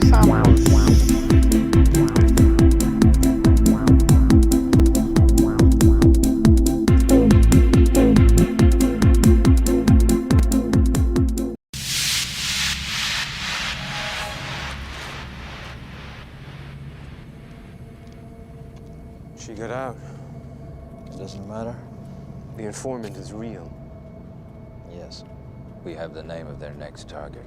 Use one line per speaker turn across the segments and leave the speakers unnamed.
empezamos.
She got out.
It doesn't matter.
The informant is real.
Yes. We have the name of their next target.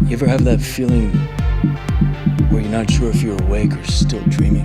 You ever have that feeling where you're not sure if you're awake or still dreaming?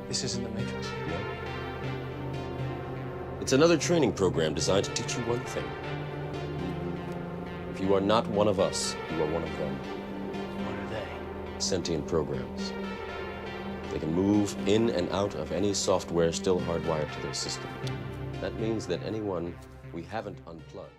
This isn't the Matrix.
No. It's another training program designed to teach you one thing. If you are not one of us, you are one of them.
What are they?
Sentient programs. They can move in and out of any software still hardwired to their system. That means that anyone we haven't unplugged